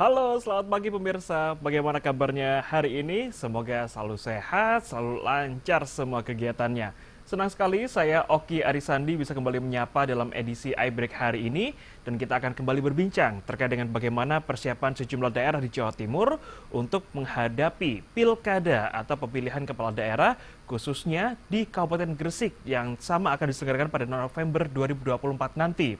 Halo, selamat pagi pemirsa. Bagaimana kabarnya hari ini? Semoga selalu sehat, selalu lancar semua kegiatannya. Senang sekali saya Oki Arisandi bisa kembali menyapa dalam edisi iBreak hari ini dan kita akan kembali berbincang terkait dengan bagaimana persiapan sejumlah daerah di Jawa Timur untuk menghadapi pilkada atau pemilihan kepala daerah khususnya di Kabupaten Gresik yang sama akan diselenggarakan pada November 2024 nanti.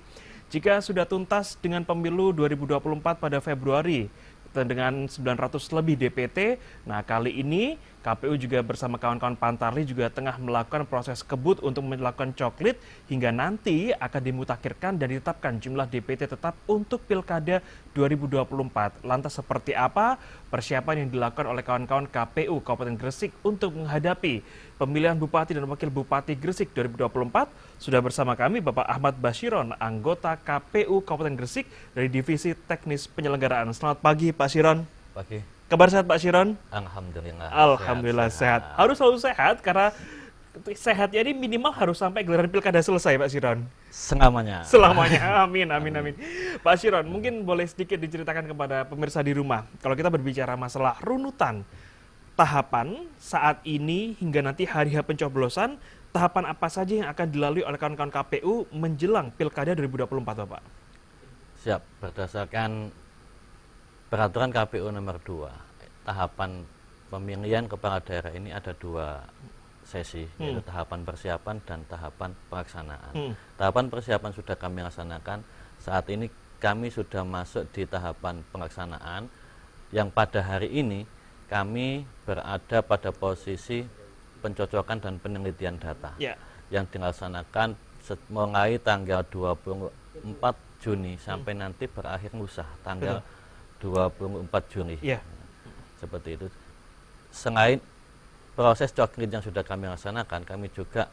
Jika sudah tuntas dengan pemilu 2024 pada Februari dengan 900 lebih DPT, nah kali ini KPU juga bersama kawan-kawan Pantarli juga tengah melakukan proses kebut untuk melakukan coklit hingga nanti akan dimutakhirkan dan ditetapkan jumlah DPT tetap untuk Pilkada 2024. Lantas seperti apa persiapan yang dilakukan oleh kawan-kawan KPU Kabupaten Gresik untuk menghadapi pemilihan Bupati dan Wakil Bupati Gresik 2024? Sudah bersama kami Bapak Ahmad Basyiron, anggota KPU Kabupaten Gresik dari Divisi Teknis Penyelenggaraan. Selamat pagi Pak Syiron. Pagi. Kabar sehat Pak Syiron? Alhamdulillah. Alhamdulillah sehat. Harus selalu sehat karena sehatnya ini minimal harus sampai gelaran pilkada selesai Pak Syiron. Selamanya. Selamanya. Amin, amin, amin. Pak Syiron, mungkin boleh sedikit diceritakan kepada pemirsa di rumah. Kalau kita berbicara masalah runutan tahapan saat ini hingga nanti hari H pencoblosan, tahapan apa saja yang akan dilalui oleh kawan-kawan KPU menjelang pilkada 2024 Bapak? Siap, berdasarkan peraturan KPU nomor 2, tahapan pemilihan kepala daerah ini ada 2 sesi, yaitu tahapan persiapan dan tahapan pelaksanaan. Tahapan persiapan sudah kami laksanakan, saat ini kami sudah masuk di tahapan pelaksanaan, yang pada hari ini kami berada pada posisi pencocokan dan penelitian data, yang dilaksanakan mulai tanggal 24 Juni sampai nanti berakhir lusa tanggal 24 Juni. Seperti itu. Selain proses coklit yang sudah kami laksanakan, kami juga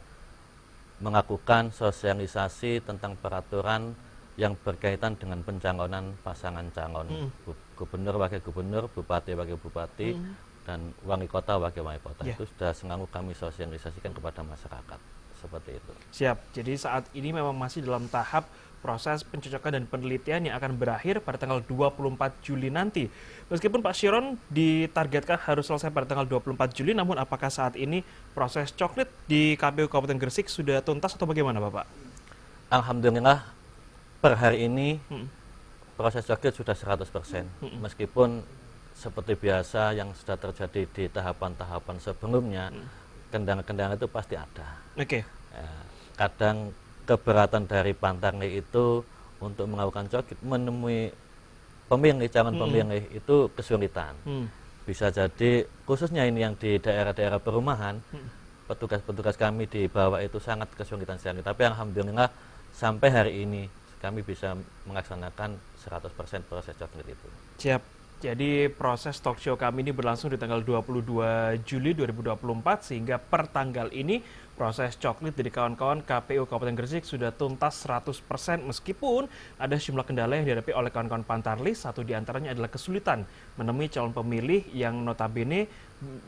melakukan sosialisasi tentang peraturan yang berkaitan dengan pencalonan pasangan calon gubernur, wakil gubernur, bupati, wakil bupati, dan wali kota, wakil wali kota. Itu sudah selalu kami sosialisasikan kepada masyarakat. Seperti itu. Siap. Jadi saat ini memang masih dalam tahap proses pencocokan dan penelitian yang akan berakhir pada tanggal 24 Juli nanti. Meskipun Pak Syiron ditargetkan harus selesai pada tanggal 24 Juli, namun apakah saat ini proses coklit di KPU Kabupaten Gresik sudah tuntas atau bagaimana Bapak? Alhamdulillah per hari ini proses coklit sudah 100%. Meskipun seperti biasa yang sudah terjadi di tahapan-tahapan sebelumnya, kendala-kendala itu pasti ada. Kadang keberatan dari Pantarli itu untuk melakukan coklit, menemui pemilih, calon pemilih itu kesulitan. Bisa jadi khususnya ini yang di daerah-daerah perumahan, petugas-petugas kami di bawah itu sangat kesulitan sekali. Tapi alhamdulillah sampai hari ini kami bisa melaksanakan 100% proses coklit itu. Siap. Jadi proses talk show kami ini berlangsung di tanggal 22 Juli 2024 sehingga per tanggal ini proses coklit dari kawan-kawan KPU Kabupaten Gresik sudah tuntas 100% meskipun ada sejumlah kendala yang dihadapi oleh kawan-kawan Pantarli. Satu diantaranya adalah kesulitan menemui calon pemilih yang notabene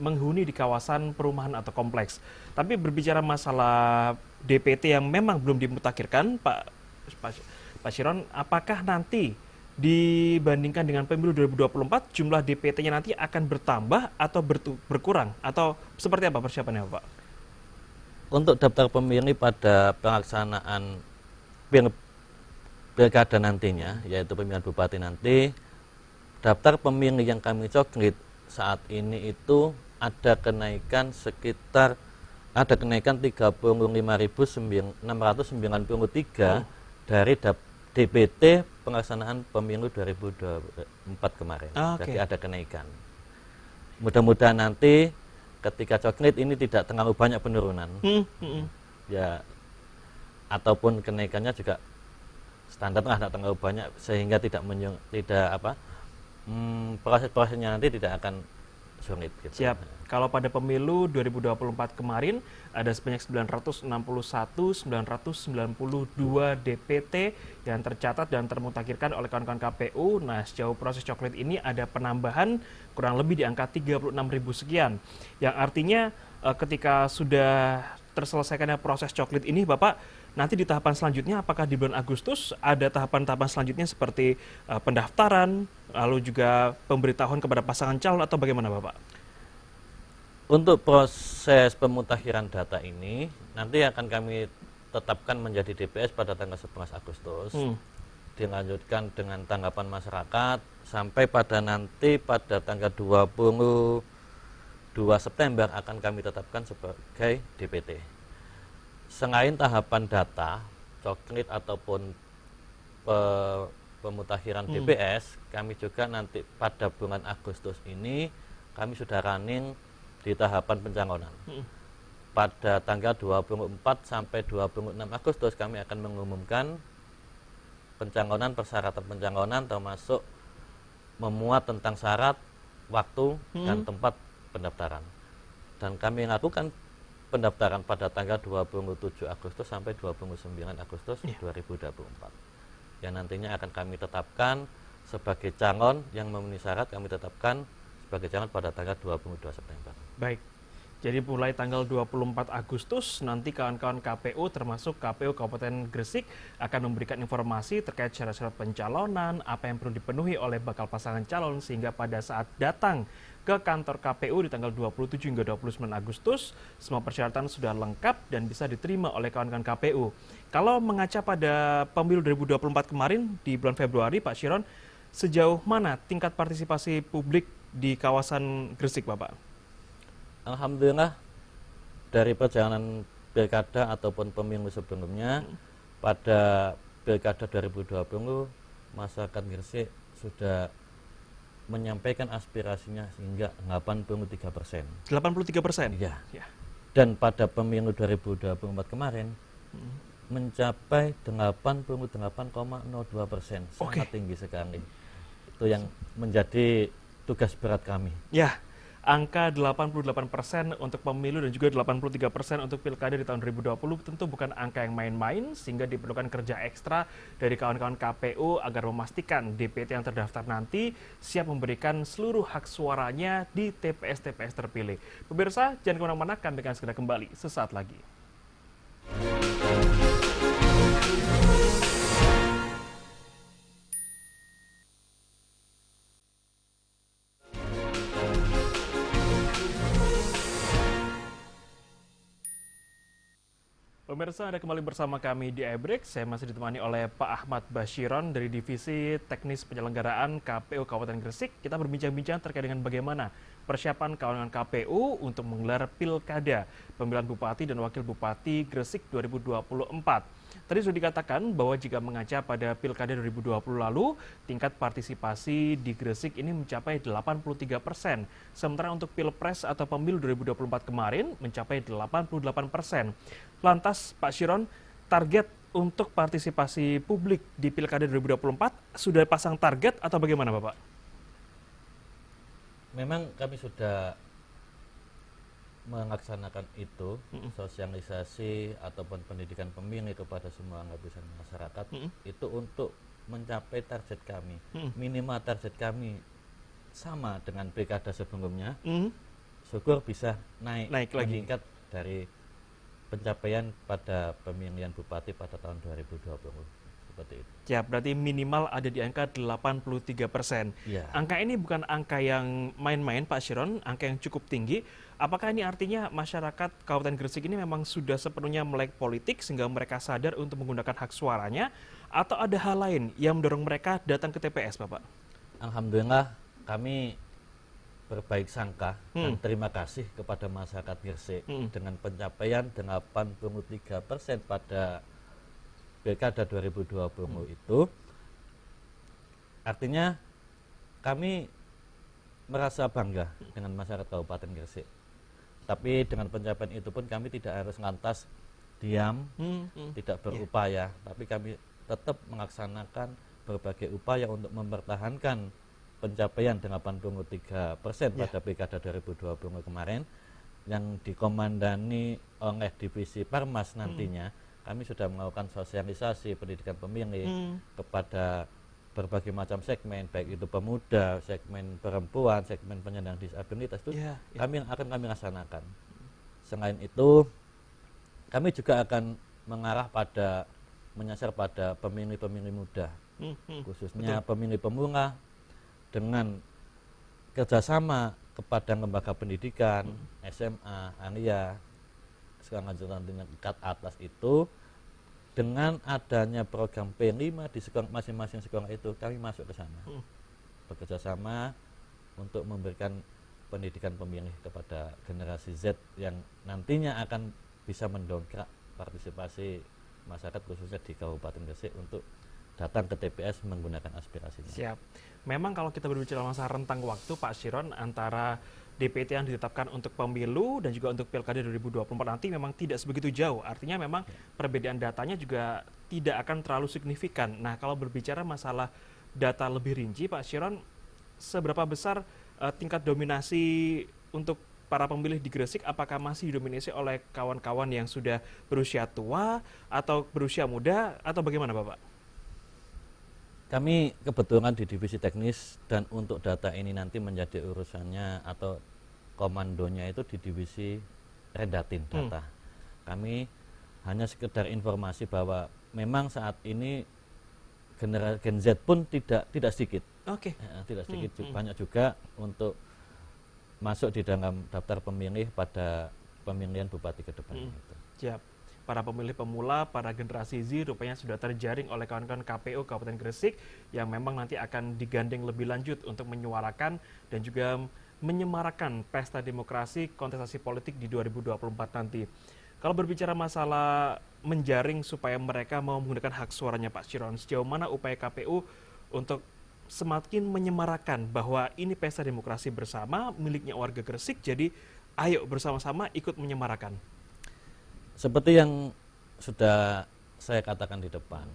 menghuni di kawasan perumahan atau kompleks. Tapi berbicara masalah DPT yang memang belum dimutakhirkan, Pak Syiron, apakah nanti dibandingkan dengan pemilu 2024 jumlah DPT-nya nanti akan bertambah atau berkurang atau seperti apa persiapannya Pak? Untuk daftar pemilih pada pelaksanaan pilkada nantinya, yaitu pemilihan bupati nanti, daftar pemilih yang kami coklit saat ini itu ada kenaikan 35.693 dari DPT pelaksanaan pemilu 2024 kemarin. Jadi ada kenaikan. Mudah-mudahan nanti ketika coklit ini tidak terlalu banyak penurunan. Ya, ataupun kenaikannya juga standar lah, tidak terlalu banyak sehingga proses-prosesnya nanti tidak akan sulit. Gitu. Siap. Kalau pada pemilu 2024 kemarin ada sebanyak 992 DPT yang tercatat dan termutakhirkan oleh kawan-kawan KPU. Nah, sejauh proses coklit ini ada penambahan kurang lebih di angka 36.000 sekian. Yang artinya ketika sudah terselesaikannya proses coklit ini, Bapak, nanti di tahapan selanjutnya apakah di bulan Agustus ada tahapan-tahapan selanjutnya seperti pendaftaran, lalu juga pemberitahuan kepada pasangan calon atau bagaimana Bapak? Untuk proses pemutakhiran data ini nanti akan kami tetapkan menjadi DPS pada tanggal 11 Agustus. Dilanjutkan dengan tanggapan masyarakat sampai pada nanti pada tanggal 22 September akan kami tetapkan sebagai DPT. Selain tahapan data, coklit ataupun pemutakhiran DPS, kami juga nanti pada bulan Agustus ini kami sudah running di tahapan pencalonan. Pada tanggal 24 sampai 26 Agustus kami akan mengumumkan pencalonan, persyaratan pencalonan termasuk memuat tentang syarat, waktu, dan tempat pendaftaran. Dan kami lakukan pendaftaran pada tanggal 27 Agustus sampai 29 Agustus 2024. Yang nantinya akan kami tetapkan sebagai calon yang memenuhi syarat, kami tetapkan sebagai calon pada tanggal 22 September. Baik. Jadi mulai tanggal 24 Agustus nanti kawan-kawan KPU termasuk KPU Kabupaten Gresik akan memberikan informasi terkait syarat-syarat pencalonan, apa yang perlu dipenuhi oleh bakal pasangan calon sehingga pada saat datang ke kantor KPU di tanggal 27 hingga 29 Agustus semua persyaratan sudah lengkap dan bisa diterima oleh kawan-kawan KPU. Kalau mengaca pada pemilu 2024 kemarin di bulan Februari, Pak Syiron, sejauh mana tingkat partisipasi publik di kawasan Gresik, Bapak? Alhamdulillah dari perjalanan pilkada ataupun pemilu sebelumnya pada pilkada 2020 masyarakat Gresik sudah menyampaikan aspirasinya hingga 83%. 83%? Iya. Ya. Dan pada pemilu 2024 kemarin mencapai 88,02%, sangat tinggi sekali. Itu yang menjadi tugas berat kami. Ya. Angka 88% untuk pemilu dan juga 83% untuk pilkada di tahun 2020 tentu bukan angka yang main-main sehingga diperlukan kerja ekstra dari kawan-kawan KPU agar memastikan DPT yang terdaftar nanti siap memberikan seluruh hak suaranya di TPS-TPS terpilih. Pemirsa, jangan kemana-mana, kami akan segera kembali sesaat lagi. Pemirsa, Anda kembali bersama kami di iBreak. Saya masih ditemani oleh Pak Ahmad Basyiron dari Divisi Teknis Penyelenggaraan KPU Kabupaten Gresik. Kita berbincang-bincang terkait dengan bagaimana persiapan kawan-kawan KPU untuk menggelar Pilkada Pemilihan Bupati dan Wakil Bupati Gresik 2024. Tadi sudah dikatakan bahwa jika mengaca pada Pilkada 2020 lalu, tingkat partisipasi di Gresik ini mencapai 83%. Sementara untuk Pilpres atau Pemilu 2024 kemarin mencapai 88%. Lantas, Pak Syiron, target untuk partisipasi publik di Pilkada 2024 sudah pasang target atau bagaimana, Bapak? Memang kami sudah melaksanakan itu, sosialisasi ataupun pendidikan pemilih kepada semua lapisan masyarakat, itu untuk mencapai target kami. Minimal target kami sama dengan pilkada sebelumnya, syukur bisa naik lagi meningkat dari pencapaian pada pemilihan bupati pada tahun 2020. Seperti itu. Ya, berarti minimal ada di angka 83%. Ya. Angka ini bukan angka yang main-main, Pak Syiron, angka yang cukup tinggi. Apakah ini artinya masyarakat Kabupaten Gresik ini memang sudah sepenuhnya melek politik sehingga mereka sadar untuk menggunakan hak suaranya, atau ada hal lain yang mendorong mereka datang ke TPS, Bapak? Alhamdulillah kami berbaik sangka dan terima kasih kepada masyarakat Gresik dengan pencapaian 83% pada Pilkada 2020 itu. Artinya kami merasa bangga dengan masyarakat Kabupaten Gresik. Tapi dengan pencapaian itu pun kami tidak harus lantas diam, tidak berupaya, tapi kami tetap melaksanakan berbagai upaya untuk mempertahankan pencapaian 83% pada Pilkada 2020 kemarin yang dikomandani oleh Divisi Parmas nantinya. Kami sudah melakukan sosialisasi pendidikan pemilih kepada berbagai macam segmen, baik itu pemuda, segmen perempuan, segmen penyandang disabilitas, itu kami akan kami laksanakan. Selain itu, kami juga akan mengarah pada menyasar pada pemilih-pemilih muda, khususnya betul. pemilih pemula, dengan kerjasama kepada lembaga pendidikan, SMA, Alia, sekolah lanjutan tingkat atas itu, dengan adanya program P5 di sekolah masing-masing sekolah itu, kami masuk ke sana, bekerja sama untuk memberikan pendidikan pemilih kepada generasi Z yang nantinya akan bisa mendongkrak partisipasi masyarakat khususnya di Kabupaten Gresik untuk datang ke TPS menggunakan aspirasinya. Siap. Memang kalau kita berbicara masa rentang waktu Pak Chiron antara DPT yang ditetapkan untuk pemilu dan juga untuk Pilkada 2024 nanti memang tidak sebegitu jauh. Artinya memang perbedaan datanya juga tidak akan terlalu signifikan. Nah, kalau berbicara masalah data lebih rinci Pak Chiron, seberapa besar tingkat dominasi untuk para pemilih di Gresik, apakah masih didominasi oleh kawan-kawan yang sudah berusia tua atau berusia muda atau bagaimana Bapak? Kami kebetulan di divisi teknis dan untuk data ini nanti menjadi urusannya atau komandonya itu di divisi Rendatin data. Kami hanya sekedar informasi bahwa memang saat ini Gen Z pun tidak sedikit. Oke. Tidak sedikit, banyak juga untuk masuk di dalam daftar pemilih pada pemilihan bupati ke depan. Siap. Para pemilih pemula, para generasi Z rupanya sudah terjaring oleh kawan-kawan KPU Kabupaten Gresik yang memang nanti akan digandeng lebih lanjut untuk menyuarakan dan juga menyemarakan pesta demokrasi kontestasi politik di 2024 nanti. Kalau berbicara masalah menjaring supaya mereka mau menggunakan hak suaranya Pak Chiron, sejauh mana upaya KPU untuk semakin menyemarakan bahwa ini pesta demokrasi bersama miliknya warga Gresik, jadi ayo bersama-sama ikut menyemarakan. Seperti yang sudah saya katakan di depan,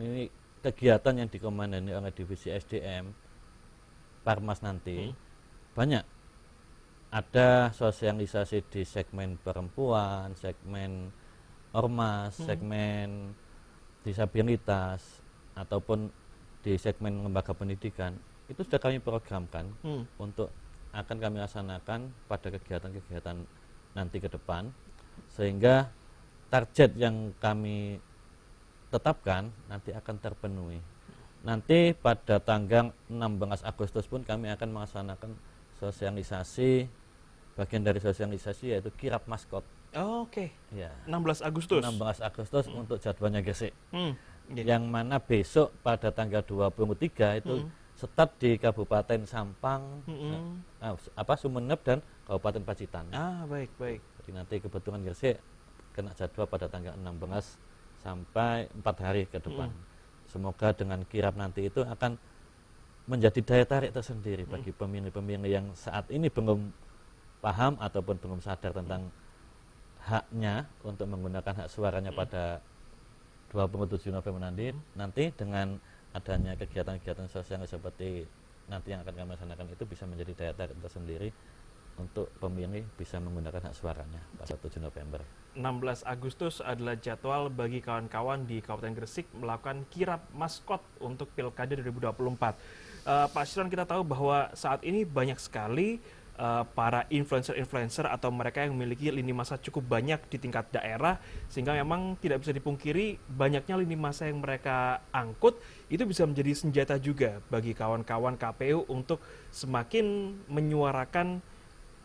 ini kegiatan yang dikomandani oleh divisi SDM Parmas nanti banyak. Ada sosialisasi di segmen perempuan, segmen ormas, segmen disabilitas, ataupun di segmen lembaga pendidikan. Itu sudah kami programkan untuk akan kami laksanakan pada kegiatan-kegiatan nanti ke depan, sehingga target yang kami tetapkan nanti akan terpenuhi. Nanti pada tanggal 16 Agustus pun kami akan melaksanakan sosialisasi. Bagian dari sosialisasi yaitu kirap maskot. Oke. Ya. 16 Agustus. 16 Agustus untuk jadwalnya Gresik. Yeah. Yang mana besok pada tanggal 23 itu start di Kabupaten Sampang, Sumeneb dan Kabupaten Pacitan. Baik. Jadi nanti kebetulan Gresik kena jadwal pada tanggal 16 sampai 4 hari ke depan. Semoga dengan kirap nanti itu akan menjadi daya tarik tersendiri bagi pemilih-pemilih yang saat ini belum paham ataupun belum sadar tentang haknya untuk menggunakan hak suaranya pada 27 November nanti dengan adanya kegiatan-kegiatan sosial seperti nanti yang akan kami laksanakan itu bisa menjadi daya tarik tersendiri untuk pemilih bisa menggunakan hak suaranya pada 7 November. 16 Agustus adalah jadwal bagi kawan-kawan di Kabupaten Gresik melakukan kirap maskot untuk Pilkada 2024. Pak Chiron, kita tahu bahwa saat ini banyak sekali para influencer-influencer atau mereka yang memiliki lini masa cukup banyak di tingkat daerah, sehingga memang tidak bisa dipungkiri banyaknya lini masa yang mereka angkut itu bisa menjadi senjata juga bagi kawan-kawan KPU untuk semakin menyuarakan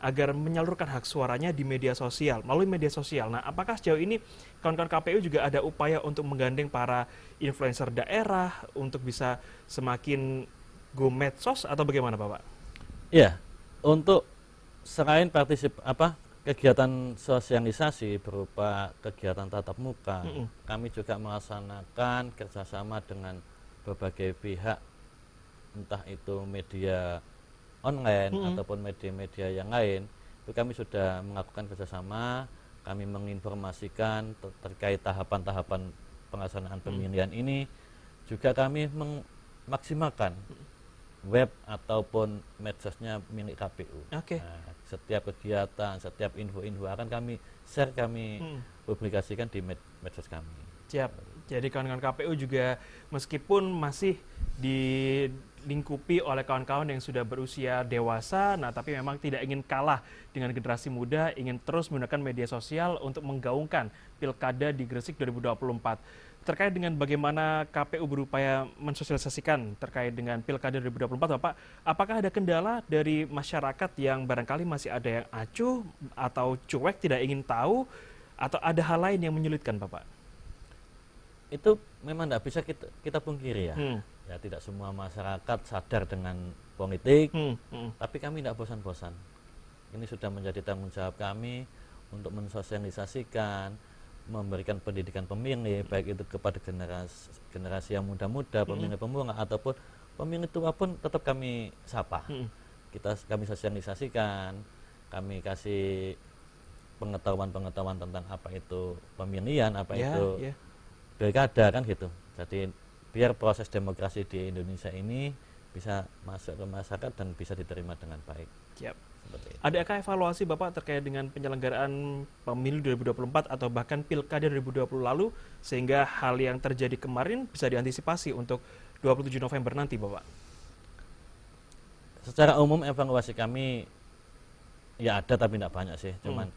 agar menyalurkan hak suaranya di media sosial, melalui media sosial. Nah, apakah sejauh ini kawan-kawan KPU juga ada upaya untuk menggandeng para influencer daerah untuk bisa semakin go medsos atau bagaimana, Bapak? Iya. Untuk selain kegiatan sosialisasi berupa kegiatan tatap muka, kami juga melaksanakan kerjasama dengan berbagai pihak, entah itu media online ataupun media-media yang lain. Itu kami sudah melakukan kerjasama, kami menginformasikan terkait tahapan-tahapan pelaksanaan pemilihan ini. Juga kami memaksimalkan web ataupun medsosnya milik KPU. Oke. Nah, setiap kegiatan, setiap info-info akan kami share, kami publikasikan di medsos kami. Siap. Jadi kawan-kawan KPU juga meskipun masih di dilingkupi oleh kawan-kawan yang sudah berusia dewasa, nah tapi memang tidak ingin kalah dengan generasi muda, ingin terus menggunakan media sosial untuk menggaungkan Pilkada di Gresik 2024. Terkait dengan bagaimana KPU berupaya mensosialisasikan terkait dengan Pilkada 2024, Bapak, apakah ada kendala dari masyarakat yang barangkali masih ada yang acuh atau cuek, tidak ingin tahu, atau ada hal lain yang menyulitkan, Bapak? Itu memang tidak bisa kita pungkiri ya. Hmm. Ya tidak semua masyarakat sadar dengan politik, Tapi kami tidak bosan-bosan. Ini sudah menjadi tanggung jawab kami untuk mensosialisasikan, memberikan pendidikan pemilih, baik itu kepada generasi yang muda-muda, pemilih pemula ataupun pemilih tua pun tetap kami sapa. Kami sosialisasikan, kami kasih pengetahuan-pengetahuan tentang apa itu pemilihan, apa itu pilkada kan gitu. Jadi biar proses demokrasi di Indonesia ini bisa masuk ke masyarakat dan bisa diterima dengan baik. Siap. Adakah evaluasi Bapak terkait dengan penyelenggaraan pemilu 2024 atau bahkan pilkada 2020 lalu sehingga hal yang terjadi kemarin bisa diantisipasi untuk 27 November nanti, Bapak? Secara umum evaluasi kami ya ada tapi tidak banyak sih, cuman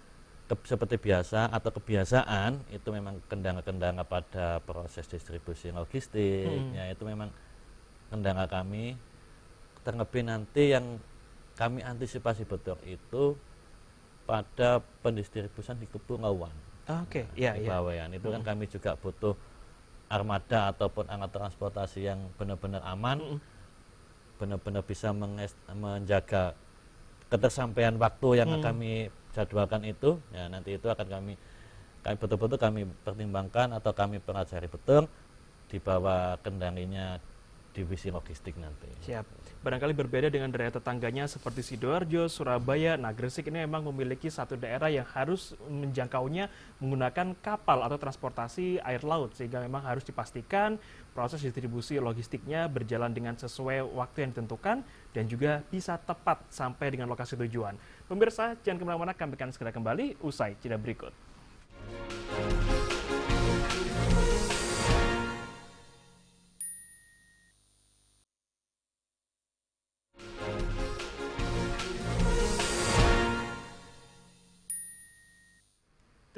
seperti biasa atau kebiasaan itu memang kendala-kendala pada proses distribusi logistik, ya itu memang kendala kami. Terlebih nanti yang kami antisipasi betul itu pada pendistribusian di Kepulauan. Oke, di Bawean itu kan kami juga butuh armada ataupun alat transportasi yang benar-benar aman, benar-benar bisa menjaga ketersampaian waktu yang kami jadwalkan itu, ya nanti itu akan kami betul-betul kami pertimbangkan atau kami pelajari betul di bawah kendalinya divisi logistik nanti. Siap. Barangkali berbeda dengan daerah tetangganya seperti Sidoarjo, Surabaya. Nah, Gresik ini memang memiliki satu daerah yang harus menjangkaunya menggunakan kapal atau transportasi air laut, sehingga memang harus dipastikan proses distribusi logistiknya berjalan dengan sesuai waktu yang ditentukan dan juga bisa tepat sampai dengan lokasi tujuan. Pemirsa, jangan kemana-mana, kami akan segera kembali usai jeda berikut.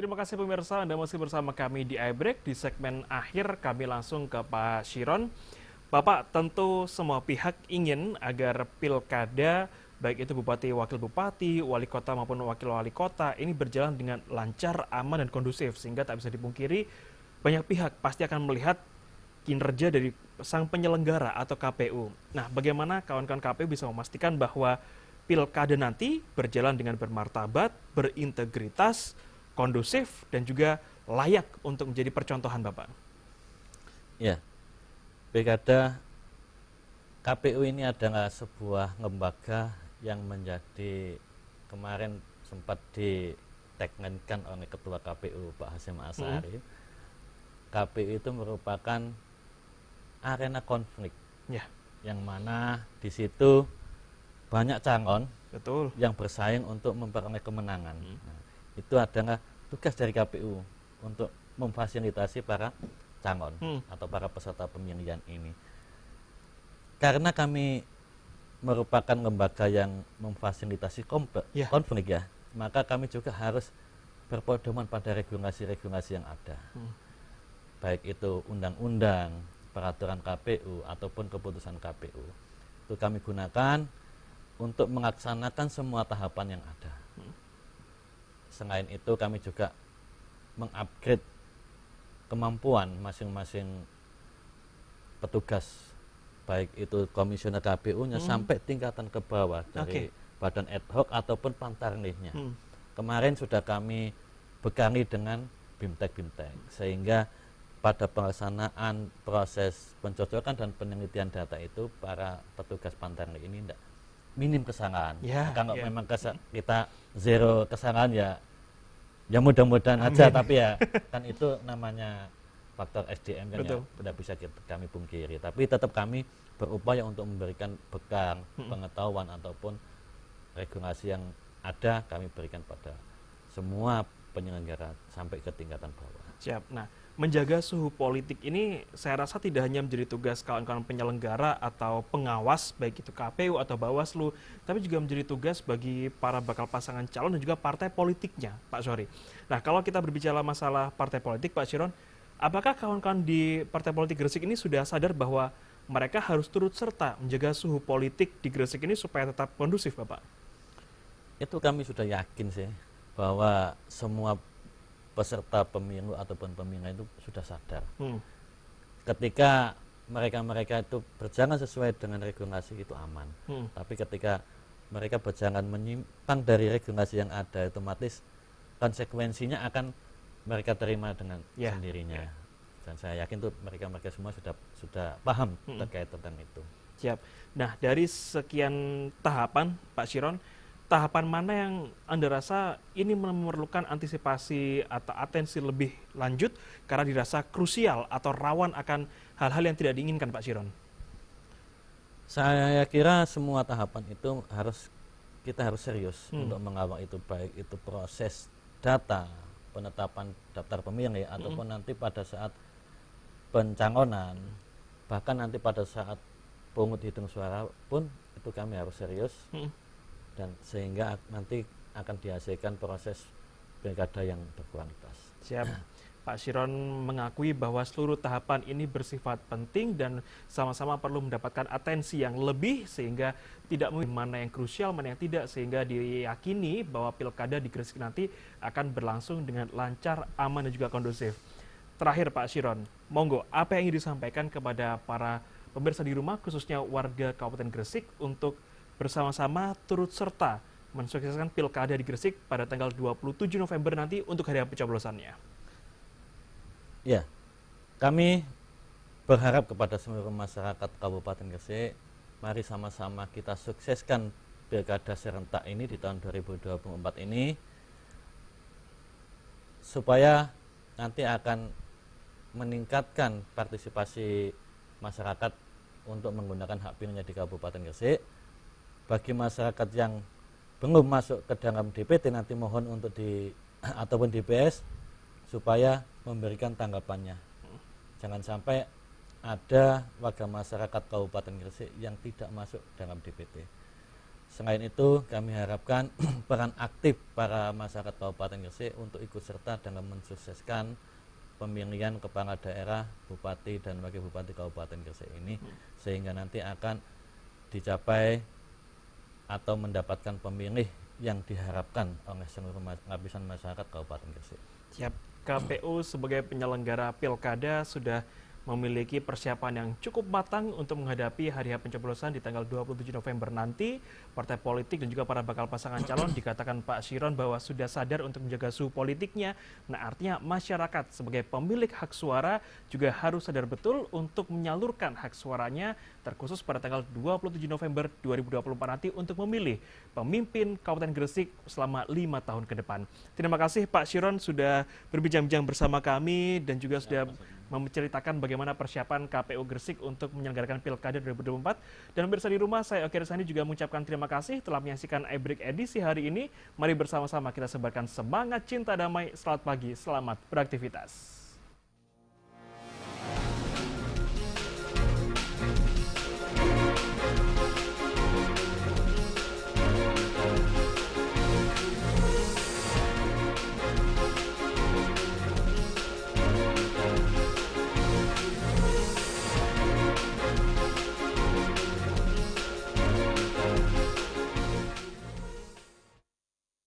Terima kasih pemirsa, Anda masih bersama kami di iBreak. Di segmen akhir kami langsung ke Pak Chiron. Bapak, tentu semua pihak ingin agar pilkada, baik itu bupati, wakil bupati, wali kota maupun wakil wali kota, ini berjalan dengan lancar, aman, dan kondusif. Sehingga tak bisa dipungkiri, banyak pihak pasti akan melihat kinerja dari sang penyelenggara atau KPU. Nah, bagaimana kawan-kawan KPU bisa memastikan bahwa pilkada nanti berjalan dengan bermartabat, berintegritas, kondusif, dan juga layak untuk menjadi percontohan, Bapak? Ya, pilkada KPU ini adalah sebuah lembaga yang menjadi kemarin sempat ditekankan oleh Ketua KPU Pak Hasyim Asyari. KPU itu merupakan arena konflik, yang mana di situ banyak calon yang bersaing untuk memperoleh kemenangan. Nah, itu adalah tugas dari KPU untuk memfasilitasi para calon atau para peserta pemilihan ini. Karena kami merupakan lembaga yang memfasilitasi konflik ya, maka kami juga harus berpedoman pada regulasi-regulasi yang ada. Baik itu undang-undang, peraturan KPU ataupun keputusan KPU. Itu kami gunakan untuk melaksanakan semua tahapan yang ada. Selain itu kami juga mengupgrade kemampuan masing-masing petugas, baik itu komisioner KPU-nya sampai tingkatan ke bawah dari badan ad hoc ataupun pantarlihnya. Kemarin sudah kami bekali dengan bimtek-bimtek, sehingga pada pelaksanaan proses pencocokan dan penelitian data itu para petugas pantarlih ini tidak minim kesalahan. Kalau memang kita zero kesalahan ya mudah-mudahan aja, tapi ya kan itu namanya faktor SDM kan ya tidak bisa kami pungkiri. Tapi tetap kami berupaya untuk memberikan bekal pengetahuan ataupun regulasi yang ada kami berikan pada semua penyelenggara sampai ke tingkatan bawah. Siap. Nah, menjaga suhu politik ini saya rasa tidak hanya menjadi tugas kawan-kawan penyelenggara atau pengawas baik itu KPU atau Bawaslu, tapi juga menjadi tugas bagi para bakal pasangan calon dan juga partai politiknya, Pak Syori. Nah, kalau kita berbicara masalah partai politik, Pak Chiron, apakah kawan-kawan di partai politik Gresik ini sudah sadar bahwa mereka harus turut serta menjaga suhu politik di Gresik ini supaya tetap kondusif, Bapak? Itu kami sudah yakin sih bahwa semua peserta pemilu ataupun pemilih itu sudah sadar. Ketika mereka itu berjalan sesuai dengan regulasi itu aman. Tapi ketika mereka berjalan menyimpang dari regulasi yang ada, otomatis konsekuensinya akan mereka terima dengan sendirinya. Dan saya yakin tuh mereka semua sudah paham terkait tentang itu. Siap. Nah, dari sekian tahapan, Pak Chiron, tahapan mana yang Anda rasa ini memerlukan antisipasi atau atensi lebih lanjut karena dirasa krusial atau rawan akan hal-hal yang tidak diinginkan, Pak Chiron? Saya kira semua tahapan itu kita harus serius untuk mengawal itu, baik itu proses data, penetapan daftar pemilih, ataupun nanti pada saat pencalonan, bahkan nanti pada saat pungut hitung suara pun itu kami harus serius. Dan sehingga nanti akan dihasilkan proses pilkada yang berkualitas. Siap. Pak Chiron mengakui bahwa seluruh tahapan ini bersifat penting dan sama-sama perlu mendapatkan atensi yang lebih sehingga tidak mungkin mana yang krusial, mana yang tidak, sehingga diyakini bahwa pilkada di Gresik nanti akan berlangsung dengan lancar, aman dan juga kondusif. Terakhir Pak Chiron, monggo apa yang ingin disampaikan kepada para pemirsa di rumah khususnya warga Kabupaten Gresik untuk bersama-sama turut serta mensukseskan pilkada di Gresik pada tanggal 27 November nanti untuk hari pencoblosannya. Ya, kami berharap kepada seluruh masyarakat Kabupaten Gresik, mari sama-sama kita sukseskan pilkada serentak ini di tahun 2024 ini, supaya nanti akan meningkatkan partisipasi masyarakat untuk menggunakan hak pilihnya di Kabupaten Gresik. Bagi masyarakat yang belum masuk ke dalam DPT nanti mohon untuk ataupun DPS supaya memberikan tanggapannya. Jangan sampai ada warga masyarakat Kabupaten Gresik yang tidak masuk dalam DPT. Selain itu kami harapkan peran aktif para masyarakat Kabupaten Gresik untuk ikut serta dalam mensukseskan pemilihan kepala daerah, bupati dan wakil bupati Kabupaten Gresik ini, sehingga nanti akan dicapai atau mendapatkan pemilih yang diharapkan oleh seluruh lapisan masyarakat Kabupaten Gresik. Siap. KPU sebagai penyelenggara pilkada sudah memiliki persiapan yang cukup matang untuk menghadapi hari pencoblosan di tanggal 27 November nanti. Partai politik dan juga para bakal pasangan calon dikatakan Pak Chiron bahwa sudah sadar untuk menjaga suhu politiknya. Nah, artinya masyarakat sebagai pemilik hak suara juga harus sadar betul untuk menyalurkan hak suaranya terkhusus pada tanggal 27 November 2024 nanti untuk memilih pemimpin Kabupaten Gresik selama 5 tahun ke depan. Terima kasih Pak Chiron sudah berbincang-bincang bersama kami dan juga sudah menceritakan bagaimana persiapan KPU Gresik untuk menyelenggarakan Pilkada 2024. Dan pemirsa di rumah, saya Oki Arisandi juga mengucapkan terima kasih telah menyaksikan iBreak edisi hari ini. Mari bersama-sama kita sebarkan semangat cinta damai. Selamat pagi, selamat beraktivitas.